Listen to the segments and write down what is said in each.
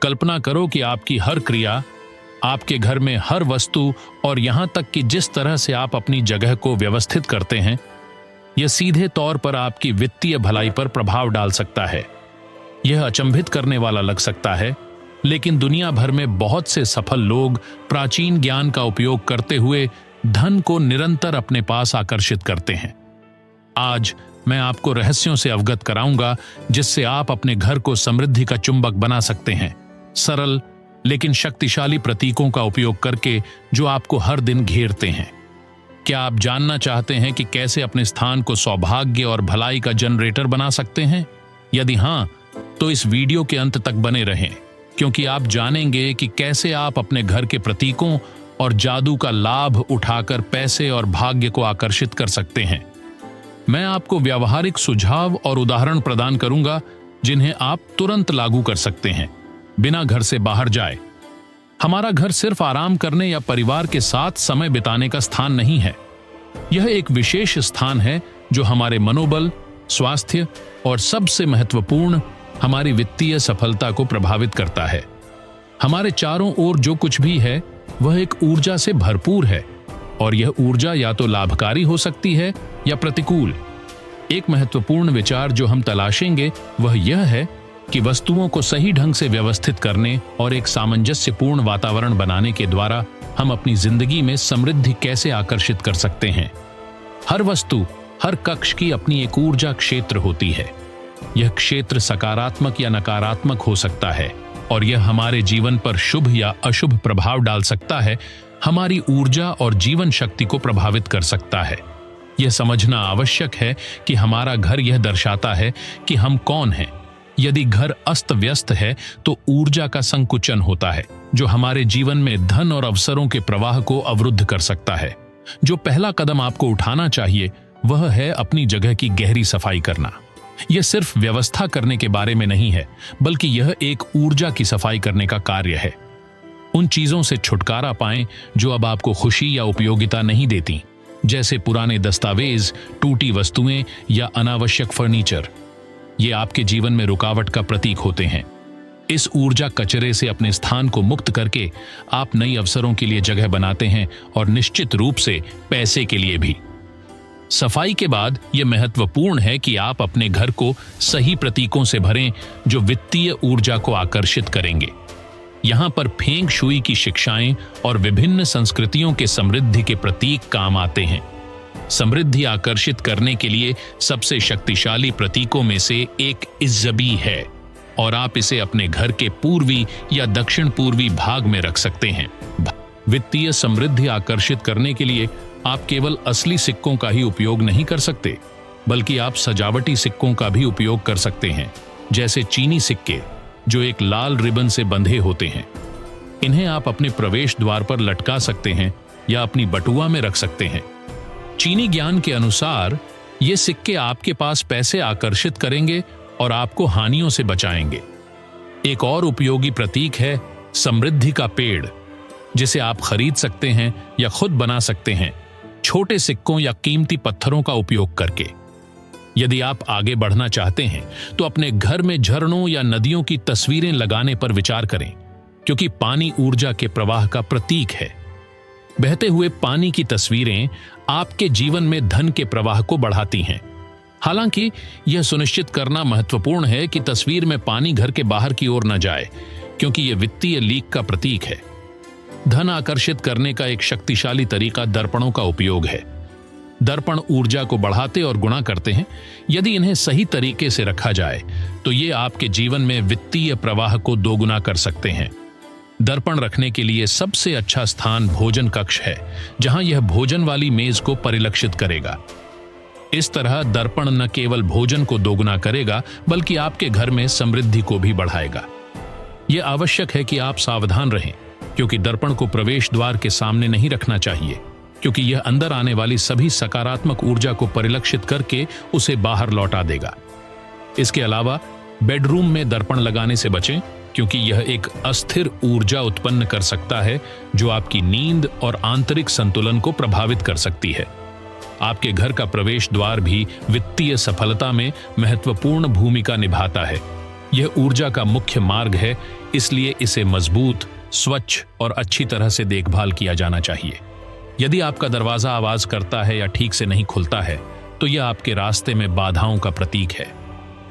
कल्पना करो कि आपकी हर क्रिया, आपके घर में हर वस्तु और यहां तक कि जिस तरह से आप अपनी जगह को व्यवस्थित करते हैं, यह सीधे तौर पर आपकी वित्तीय भलाई पर प्रभाव डाल सकता है। यह अचंभित करने वाला लग सकता है, लेकिन दुनिया भर में बहुत से सफल लोग प्राचीन ज्ञान का उपयोग करते हुए धन को निरंतर अपने पास आकर्षित करते हैं। आज मैं आपको रहस्यों से अवगत कराऊंगा जिससे आप अपने घर को समृद्धि का चुंबक बना सकते हैं, सरल लेकिन शक्तिशाली प्रतीकों का उपयोग करके जो आपको हर दिन घेरते हैं। क्या आप जानना चाहते हैं कि कैसे अपने स्थान को सौभाग्य और भलाई का जनरेटर बना सकते हैं? यदि हां, तो इस वीडियो के अंत तक बने रहें, क्योंकि आप जानेंगे कि कैसे आप अपने घर के प्रतीकों और जादू का लाभ उठाकर पैसे और भाग्य को आकर्षित कर सकते हैं। मैं आपको व्यावहारिक सुझाव और उदाहरण प्रदान करूंगा जिन्हें आप तुरंत लागू कर सकते हैं, बिना घर से बाहर जाए। हमारा घर सिर्फ आराम करने या परिवार के साथ समय बिताने का स्थान नहीं है। यह एक विशेष स्थान है जो हमारे मनोबल, स्वास्थ्य और सबसे महत्वपूर्ण, हमारी वित्तीय सफलता को प्रभावित करता है। हमारे चारों ओर जो कुछ भी है वह एक ऊर्जा से भरपूर है, और यह ऊर्जा या तो लाभकारी हो सकती है या प्रतिकूल। एक महत्वपूर्ण विचार जो हम तलाशेंगे वह यह है कि वस्तुओं को सही ढंग से व्यवस्थित करने और एक सामंजस्यपूर्ण वातावरण बनाने के द्वारा हम अपनी जिंदगी में समृद्धि कैसे आकर्षित कर सकते हैं। हर वस्तु, हर कक्ष की अपनी एक ऊर्जा क्षेत्र होती है। यह क्षेत्र सकारात्मक या नकारात्मक हो सकता है, और यह हमारे जीवन पर शुभ या अशुभ प्रभाव डाल सकता है, हमारी ऊर्जा और जीवन शक्ति को प्रभावित कर सकता है। यह समझना आवश्यक है कि हमारा घर यह दर्शाता है कि हम कौन हैं। यदि घर अस्त व्यस्त है तो ऊर्जा का संकुचन होता है, जो हमारे जीवन में धन और अवसरों के प्रवाह को अवरुद्ध कर सकता है। जो पहला कदम आपको उठाना चाहिए वह है अपनी जगह की गहरी सफाई करना। यह सिर्फ व्यवस्था करने के बारे में नहीं है, बल्कि यह एक ऊर्जा की सफाई करने का कार्य है। उन चीजों से छुटकारा पाएं जो अब आपको खुशी या उपयोगिता नहीं देती, जैसे पुराने दस्तावेज, टूटी वस्तुएं या अनावश्यक फर्नीचर। ये आपके जीवन में रुकावट का प्रतीक होते हैं। इस ऊर्जा कचरे से अपने स्थान को मुक्त करके आप नई अवसरों के लिए जगह बनाते हैं, और निश्चित रूप से पैसे के लिए भी। सफाई के बाद यह महत्वपूर्ण है कि आप अपने घर को सही प्रतीकों से भरें जो वित्तीय ऊर्जा को आकर्षित करेंगे। यहां पर फेंग शुई की शिक्षाएं और विभिन्न संस्कृतियों के समृद्धि के प्रतीक काम आते हैं। समृद्धि आकर्षित करने के लिए सबसे शक्तिशाली प्रतीकों में से एक इज्जबी है, और आप इसे अपने घर के पूर्वी या दक्षिण पूर्वी भाग में रख सकते हैं। वित्तीय समृद्धि आकर्षित करने के लिए आप केवल असली सिक्कों का ही उपयोग नहीं कर सकते, बल्कि आप सजावटी सिक्कों का भी उपयोग कर सकते हैं, जैसे चीनी सिक्के जो एक लाल रिबन से बंधे होते हैं। इन्हें आप अपने प्रवेश द्वार पर लटका सकते हैं या अपनी बटुआ में रख सकते हैं। चीनी ज्ञान के अनुसार ये सिक्के आपके पास पैसे आकर्षित करेंगे और आपको हानियों से बचाएंगे। एक और उपयोगी प्रतीक है समृद्धि का पेड़, जिसे आप खरीद सकते हैं या खुद बना सकते हैं, छोटे सिक्कों या कीमती पत्थरों का उपयोग करके। यदि आप आगे बढ़ना चाहते हैं तो अपने घर में झरनों या नदियों की तस्वीरें लगाने पर विचार करें, क्योंकि पानी ऊर्जा के प्रवाह का प्रतीक है। बहते हुए पानी की तस्वीरें आपके जीवन में धन के प्रवाह को बढ़ाती हैं। हालांकि यह सुनिश्चित करना महत्वपूर्ण है कि तस्वीर में पानी घर के बाहर की ओर न जाए, क्योंकि यह वित्तीय लीक का प्रतीक है। धन आकर्षित करने का एक शक्तिशाली तरीका दर्पणों का उपयोग है। दर्पण ऊर्जा को बढ़ाते और गुणा करते हैं। यदि इन्हें सही तरीके से रखा जाए तो ये आपके जीवन में वित्तीय प्रवाह को दोगुना कर सकते हैं। दर्पण रखने के लिए सबसे अच्छा स्थान भोजन कक्ष है, जहां यह भोजन वाली मेज को परिलक्षित करेगा। इस तरह दर्पण न केवल भोजन को दोगुना करेगा, बल्कि आपके घर में समृद्धि को भी बढ़ाएगा। यह आवश्यक है कि आप सावधान रहें, क्योंकि दर्पण को प्रवेश द्वार के सामने नहीं रखना चाहिए, क्योंकि यह अंदर आने वाली सभी सकारात्मक ऊर्जा को परिलक्षित करके उसे बाहर लौटा देगा। इसके अलावा बेडरूम में दर्पण लगाने से बचें, क्योंकि यह एक अस्थिर ऊर्जा उत्पन्न कर सकता है जो आपकी नींद और आंतरिक संतुलन को प्रभावित कर सकती है। आपके घर का प्रवेश द्वार भी वित्तीय सफलता में महत्वपूर्ण भूमिका निभाता है। यह ऊर्जा का मुख्य मार्ग है, इसलिए इसे मजबूत, स्वच्छ और अच्छी तरह से देखभाल किया जाना चाहिए। यदि आपका दरवाजा आवाज करता है या ठीक से नहीं खुलता है, तो यह आपके रास्ते में बाधाओं का प्रतीक है।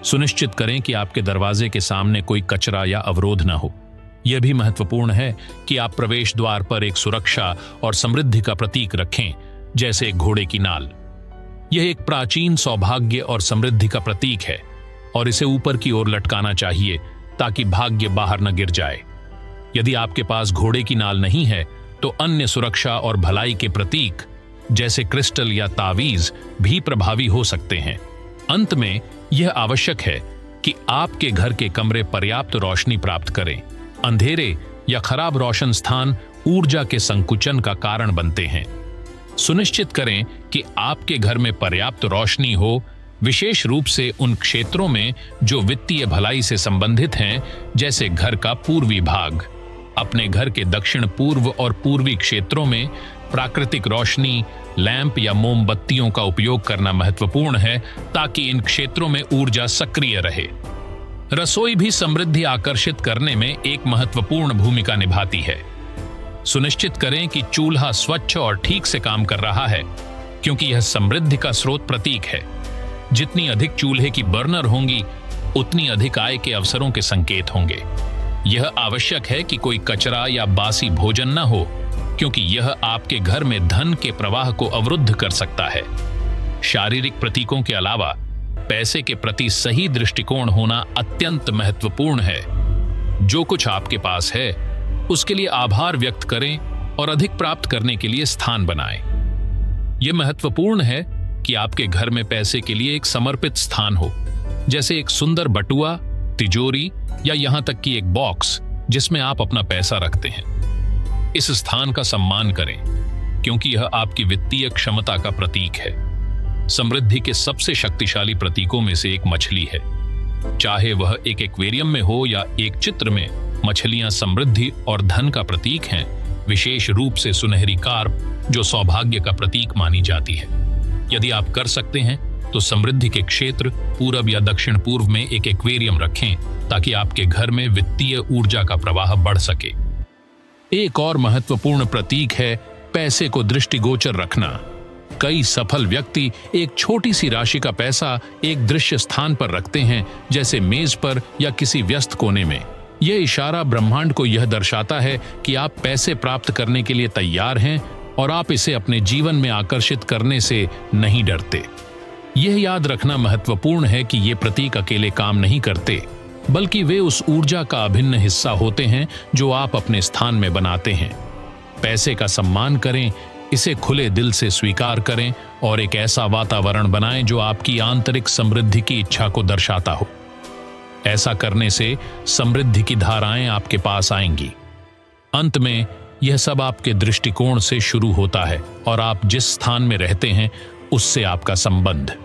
सुनिश्चित करें कि आपके दरवाजे के सामने कोई कचरा या अवरोध न हो। यह भी महत्वपूर्ण है कि आप प्रवेश द्वार पर एक सुरक्षा और समृद्धि का प्रतीक रखें, जैसे एक घोड़े की नाल। यह एक प्राचीन सौभाग्य और समृद्धि का प्रतीक है और इसे ऊपर की ओर लटकाना चाहिए ताकि भाग्य बाहर न गिर जाए। यदि आपके पास घोड़े की नाल नहीं है, तो अन्य सुरक्षा और भलाई के प्रतीक जैसे क्रिस्टल या तावीज भी प्रभावी हो सकते हैं। अंत में यह आवश्यक है कि आपके घर के कमरे पर्याप्त रोशनी प्राप्त करें। अंधेरे या खराब रोशन स्थान ऊर्जा के संकुचन का कारण बनते हैं। सुनिश्चित करें कि आपके घर में पर्याप्त रोशनी हो, विशेष रूप से उन क्षेत्रों में जो वित्तीय भलाई से संबंधित हैं, जैसे घर का पूर्वी भाग। अपने घर के दक्षिण पूर्व और पूर्वी क्षेत्रों में प्राकृतिक रोशनी, लैंप या मोमबत्तियों का उपयोग करना महत्वपूर्ण है ताकि इन क्षेत्रों में ऊर्जा सक्रिय रहे। रसोई भी समृद्धि आकर्षित करने में एक महत्वपूर्ण भूमिका निभाती है। सुनिश्चित करें कि चूल्हा स्वच्छ और ठीक से काम कर रहा है, क्योंकि यह समृद्धि का स्रोत प्रतीक है। जितनी अधिक चूल्हे की बर्नर होंगी, उतनी अधिक आय के अवसरों के संकेत होंगे। यह आवश्यक है कि कोई कचरा या बासी भोजन न हो, क्योंकि यह आपके घर में धन के प्रवाह को अवरुद्ध कर सकता है। शारीरिक प्रतीकों के अलावा पैसे के प्रति सही दृष्टिकोण होना अत्यंत महत्वपूर्ण है। जो कुछ आपके पास है, उसके लिए आभार व्यक्त करें और अधिक प्राप्त करने के लिए स्थान बनाएं। यह महत्वपूर्ण है कि आपके घर में पैसे के लिए एक समर्पित स्थान हो, जैसे एक सुंदर बटुआ, तिजोरी या यहां तक कि एक बॉक्स जिसमें आप अपना पैसा रखते हैं। इस स्थान का सम्मान करें, क्योंकि यह आपकी वित्तीय क्षमता का प्रतीक है। समृद्धि के सबसे शक्तिशाली प्रतीकों में से एक मछली है। चाहे वह एक एक्वेरियम में हो या एक चित्र में, मछलियां समृद्धि और धन का प्रतीक हैं, विशेष रूप से सुनहरी कार्प, जो सौभाग्य का प्रतीक मानी जाती है। यदि आप कर सकते हैं तो समृद्धि के क्षेत्र पूरब या दक्षिण पूर्व में एक एक्वेरियम रखें, ताकि आपके घर में वित्तीय ऊर्जा का प्रवाह बढ़ सके। एक और महत्वपूर्ण प्रतीक है पैसे को दृष्टिगोचर रखना। कई सफल व्यक्ति एक छोटी सी राशि का पैसा एक दृश्य स्थान पर रखते हैं, जैसे मेज पर या किसी व्यस्त कोने में। यह इशारा ब्रह्मांड को यह दर्शाता है कि आप पैसे प्राप्त करने के लिए तैयार हैं और आप इसे अपने जीवन में आकर्षित करने से नहीं डरते। यह याद रखना महत्वपूर्ण है कि ये प्रतीक अकेले काम नहीं करते, बल्कि वे उस ऊर्जा का अभिन्न हिस्सा होते हैं जो आप अपने स्थान में बनाते हैं। पैसे का सम्मान करें, इसे खुले दिल से स्वीकार करें और एक ऐसा वातावरण बनाएं जो आपकी आंतरिक समृद्धि की इच्छा को दर्शाता हो। ऐसा करने से समृद्धि की धाराएं आपके पास आएंगी। अंत में यह सब आपके दृष्टिकोण से शुरू होता है और आप जिस स्थान में रहते हैं उससे आपका संबंध।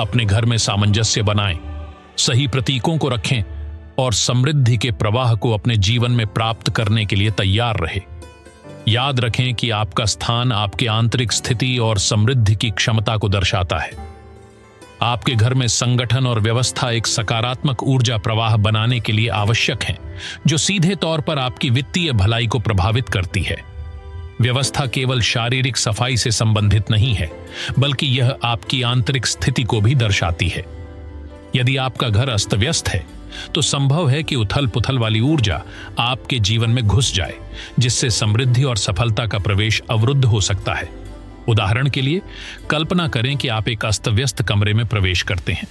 अपने घर में सामंजस्य बनाएं, सही प्रतीकों को रखें और समृद्धि के प्रवाह को अपने जीवन में प्राप्त करने के लिए तैयार रहे। याद रखें कि आपका स्थान आपके आंतरिक स्थिति और समृद्धि की क्षमता को दर्शाता है। आपके घर में संगठन और व्यवस्था एक सकारात्मक ऊर्जा प्रवाह बनाने के लिए आवश्यक है, जो सीधे तौर पर आपकी वित्तीय भलाई को प्रभावित करती है। व्यवस्था केवल शारीरिक सफाई से संबंधित नहीं है, बल्कि यह आपकी आंतरिक स्थिति को भी दर्शाती है। यदि आपका घर अस्त व्यस्त है, तो संभव है कि उथल पुथल वाली ऊर्जा आपके जीवन में घुस जाए, जिससे समृद्धि और सफलता का प्रवेश अवरुद्ध हो सकता है। उदाहरण के लिए, कल्पना करें कि आप एक अस्त व्यस्त कमरे में प्रवेश करते हैं।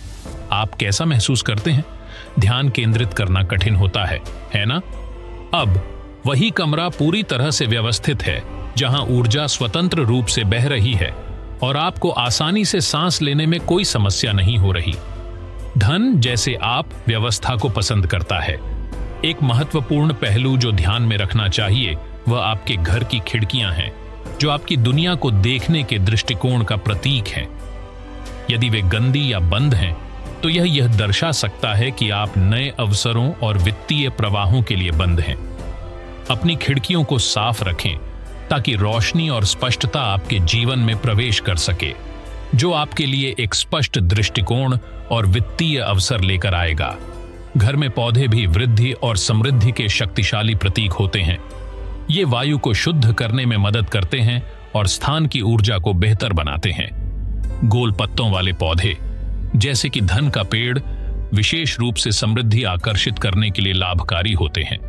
आप कैसा महसूस करते हैं? ध्यान केंद्रित करना कठिन होता है ना? अब वही कमरा पूरी तरह से व्यवस्थित है, जहां ऊर्जा स्वतंत्र रूप से बह रही है और आपको आसानी से सांस लेने में कोई समस्या नहीं हो रही। धन जैसे आप व्यवस्था को पसंद करता है। एक महत्वपूर्ण पहलू जो ध्यान में रखना चाहिए वह आपके घर की खिड़कियां हैं, जो आपकी दुनिया को देखने के दृष्टिकोण का प्रतीक है। यदि वे गंदी या बंद हैं, तो यह दर्शा सकता है कि आप नए अवसरों और वित्तीय प्रवाहों के लिए बंद हैं। अपनी खिड़कियों को साफ रखें ताकि रोशनी और स्पष्टता आपके जीवन में प्रवेश कर सके, जो आपके लिए एक स्पष्ट दृष्टिकोण और वित्तीय अवसर लेकर आएगा। घर में पौधे भी वृद्धि और समृद्धि के शक्तिशाली प्रतीक होते हैं। ये वायु को शुद्ध करने में मदद करते हैं और स्थान की ऊर्जा को बेहतर बनाते हैं। गोल पत्तों वाले पौधे जैसे कि धन का पेड़ विशेष रूप से समृद्धि आकर्षित करने के लिए लाभकारी होते हैं।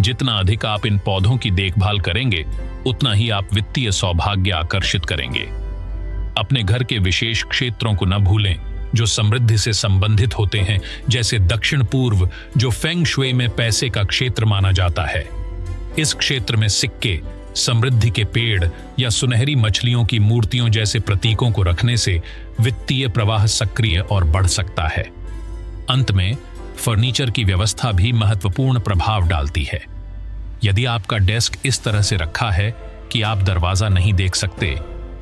जितना अधिक आप इन पौधों की देखभाल करेंगे, उतना ही आप वित्तीय सौभाग्य आकर्षित करेंगे। अपने घर के विशेष क्षेत्रों को न भूलें जो समृद्धि से संबंधित होते हैं, जैसे दक्षिण पूर्व जो फेंग शुई में पैसे का क्षेत्र माना जाता है। इस क्षेत्र में सिक्के, समृद्धि के पेड़ या सुनहरी मछलियों की मूर्तियों जैसे प्रतीकों को रखने से वित्तीय प्रवाह सक्रिय और बढ़ सकता है। अंत में फर्नीचर की व्यवस्था भी महत्वपूर्ण प्रभाव डालती है। यदि आपका डेस्क इस तरह से रखा है कि आप दरवाजा नहीं देख सकते,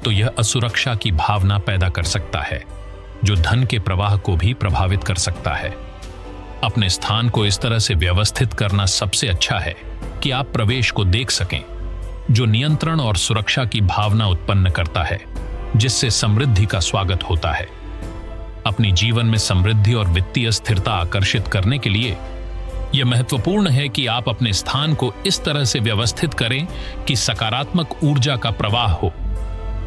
तो यह असुरक्षा की भावना पैदा कर सकता है, जो धन के प्रवाह को भी प्रभावित कर सकता है। अपने स्थान को इस तरह से व्यवस्थित करना सबसे अच्छा है कि आप प्रवेश को देख सकें, जो नियंत्रण और सुरक्षा की भावना उत्पन्न करता है, जिससे समृद्धि का स्वागत होता है। अपनी जीवन में समृद्धि और वित्तीय स्थिरता आकर्षित करने के लिए यह महत्वपूर्ण है कि आप अपने स्थान को इस तरह से व्यवस्थित करें कि सकारात्मक ऊर्जा का प्रवाह हो।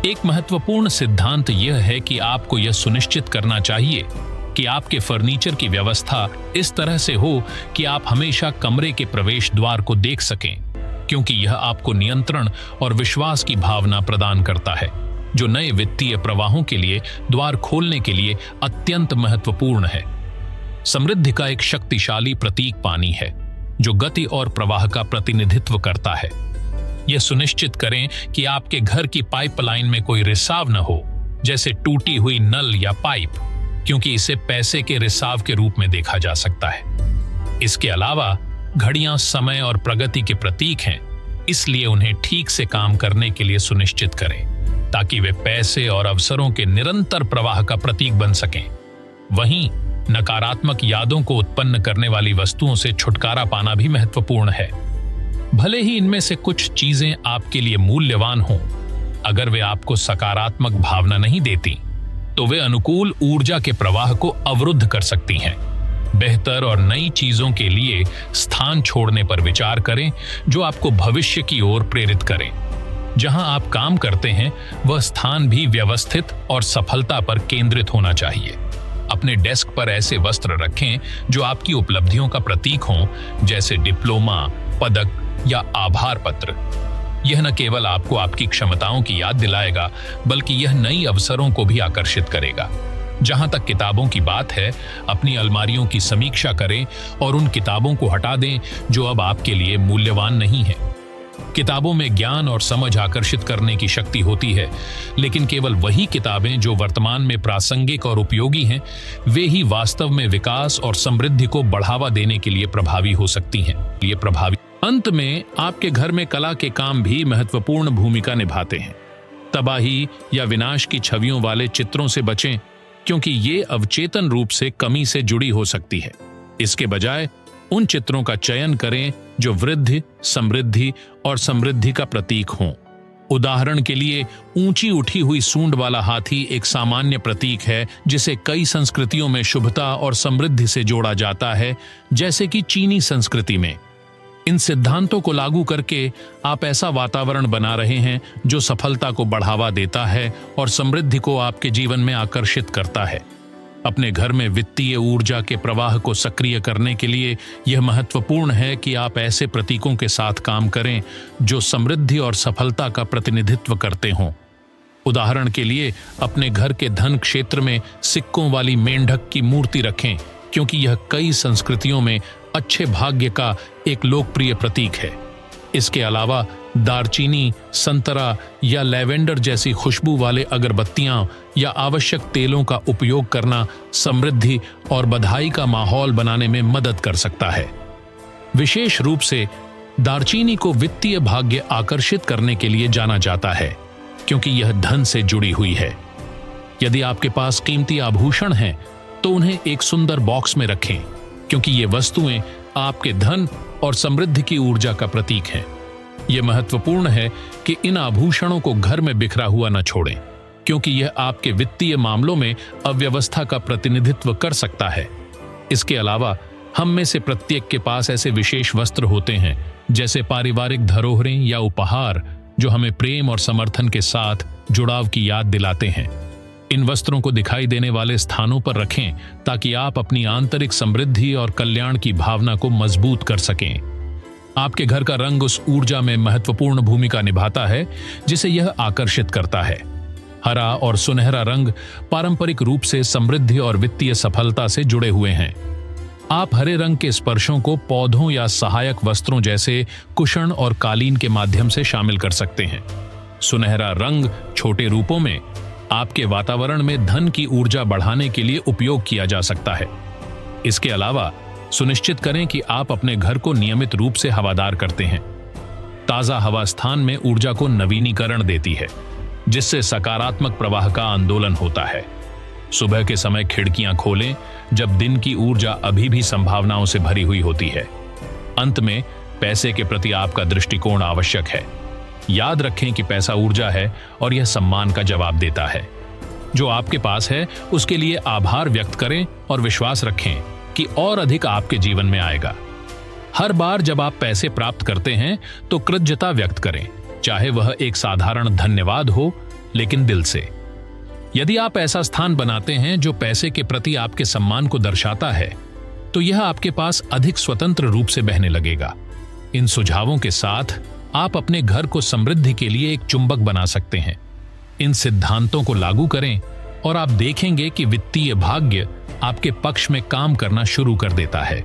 एक महत्वपूर्ण सिद्धांत यह है कि आपको यह सुनिश्चित करना चाहिए कि आपके फर्नीचर की व्यवस्था इस तरह से हो कि आप हमेशा कमरे के प्रवेश द्वार को देख सकें, क्योंकि यह आपको नियंत्रण और विश्वास की भावना प्रदान करता है, जो नए वित्तीय प्रवाहों के लिए द्वार खोलने के लिए अत्यंत महत्वपूर्ण है। समृद्धि का एक शक्तिशाली प्रतीक पानी है, जो गति और प्रवाह का प्रतिनिधित्व करता है। यह सुनिश्चित करें कि आपके घर की पाइपलाइन में कोई रिसाव न हो, जैसे टूटी हुई नल या पाइप, क्योंकि इसे पैसे के रिसाव के रूप में देखा जा सकता है। इसके अलावा घड़ियां समय और प्रगति के प्रतीक हैं, इसलिए उन्हें ठीक से काम करने के लिए सुनिश्चित करें, ताकि वे पैसे और अवसरों के निरंतर प्रवाह का प्रतीक बन सकें। वहीं नकारात्मक यादों को उत्पन्न करने वाली वस्तुओं से छुटकारा पाना भी महत्वपूर्ण है। भले ही इनमें से कुछ चीजें आपके लिए मूल्यवान हों, अगर वे आपको सकारात्मक भावना नहीं देती, तो वे अनुकूल ऊर्जा के प्रवाह को अवरुद्ध कर सकती हैं। बेहतर और नई चीजों के लिए स्थान छोड़ने पर विचार करें, जो आपको भविष्य की ओर प्रेरित करें। जहां आप काम करते हैं, वह स्थान भी व्यवस्थित और सफलता पर केंद्रित होना चाहिए। अपने डेस्क पर ऐसे वस्त्र रखें जो आपकी उपलब्धियों का प्रतीक हों, जैसे डिप्लोमा, पदक या आभार पत्र। यह न केवल आपको आपकी क्षमताओं की याद दिलाएगा, बल्कि यह नई अवसरों को भी आकर्षित करेगा। जहां तक किताबों की बात है, अपनी अलमारियों की समीक्षा करें और उन किताबों को हटा दें जो अब आपके लिए मूल्यवान नहीं है। किताबों में ज्ञान और समझ आकर्षित करने की शक्ति होती है, लेकिन केवल वही किताबें जो वर्तमान में प्रासंगिक और उपयोगी हैं, वे ही वास्तव में विकास और समृद्धि को बढ़ावा देने के लिए प्रभावी हो सकती हैं। अंत में आपके घर में कला के काम भी महत्वपूर्ण भूमिका निभाते हैं। तबाही या विनाश की छवियों वाले चित्रों से बचें, क्योंकि ये अवचेतन रूप से कमी से जुड़ी हो सकती है। इसके बजाय उन चित्रों का चयन करें जो वृद्धि, समृद्धि और समृद्धि का प्रतीक हों। उदाहरण के लिए, ऊंची उठी हुई सूंड वाला हाथी एक सामान्य प्रतीक है जिसे कई संस्कृतियों में शुभता और समृद्धि से जोड़ा जाता है, जैसे कि चीनी संस्कृति में। इन सिद्धांतों को लागू करके आप ऐसा वातावरण बना रहे हैं जो सफलता को बढ़ावा देता है और समृद्धि को आपके जीवन में आकर्षित करता है। अपने घर में वित्तीय ऊर्जा के प्रवाह को सक्रिय करने के लिए यह महत्वपूर्ण है कि आप ऐसे प्रतीकों के साथ काम करें जो समृद्धि और सफलता का प्रतिनिधित्व करते हों। उदाहरण के लिए, अपने घर के धन क्षेत्र में सिक्कों वाली मेंढक की मूर्ति रखें, क्योंकि यह कई संस्कृतियों में अच्छे भाग्य का एक लोकप्रिय प्रतीक है। इसके अलावा दालचीनी, संतरा या लैवेंडर जैसी खुशबू वाले अगरबत्तियां या आवश्यक तेलों का उपयोग करना समृद्धि और बधाई का माहौल बनाने में मदद कर सकता है। विशेष रूप से दालचीनी को वित्तीय भाग्य आकर्षित करने के लिए जाना जाता है, क्योंकि यह धन से जुड़ी हुई है। यदि आपके पास कीमती आभूषण हैं, तो उन्हें एक सुंदर बॉक्स में रखें, क्योंकि ये वस्तुएं आपके धन और समृद्धि की ऊर्जा का प्रतीक हैं। यह महत्वपूर्ण है कि इन आभूषणों को घर में बिखरा हुआ न छोड़ें, क्योंकि यह आपके वित्तीय मामलों में अव्यवस्था का प्रतिनिधित्व कर सकता है। इसके अलावा हम में से प्रत्येक के पास ऐसे विशेष वस्त्र होते हैं, जैसे पारिवारिक धरोहरें या उपहार, जो हमें प्रेम और समर्थन के साथ जुड़ाव की याद दिलाते हैं। इन वस्त्रों को दिखाई देने वाले स्थानों पर रखें ताकि आप अपनी आंतरिक समृद्धि और कल्याण की भावना को मजबूत कर सकें। आपके घर का रंग उस ऊर्जा में महत्वपूर्ण भूमिका निभाता है जिसे यह आकर्षित करता है। हरा और सुनहरा रंग पारंपरिक रूप से समृद्धि और वित्तीय सफलता से जुड़े हुए हैं। आप हरे रंग के स्पर्शों को पौधों या सहायक वस्त्रों जैसे कुशन और कालीन के माध्यम से शामिल कर सकते हैं। सुनहरा रंग छोटे रूपों में आपके वातावरण में धन की ऊर्जा बढ़ाने के लिए उपयोग किया जा सकता है। इसके अलावा सुनिश्चित करें कि आप अपने घर को नियमित रूप से हवादार करते हैं। ताजा हवा स्थान में ऊर्जा को नवीनीकरण देती है, जिससे सकारात्मक प्रवाह का आंदोलन होता है। सुबह के समय खिड़कियां खोलें जब दिन की ऊर्जा अभी भी संभावनाओं से भरी हुई होती है। अंत में पैसे के प्रति आपका दृष्टिकोण आवश्यक है। याद रखें कि पैसा ऊर्जा है और यह सम्मान का जवाब देता है। जो आपके पास है उसके लिए आभार व्यक्त करें और विश्वास रखें कि और अधिक आपके जीवन में आएगा। हर बार जब आप पैसे प्राप्त करते हैं तो कृतज्ञता व्यक्त करें, चाहे वह एक साधारण धन्यवाद हो, लेकिन दिल से। यदि आप ऐसा स्थान बनाते हैं जो पैसे के प्रति आपके सम्मान को दर्शाता है, तो यह आपके पास अधिक स्वतंत्र रूप से बहने लगेगा। इन सुझावों के साथ आप अपने घर को समृद्धि के लिए एक चुंबक बना सकते हैं। इन सिद्धांतों को लागू करें और आप देखेंगे कि वित्तीय भाग्य आपके पक्ष में काम करना शुरू कर देता है।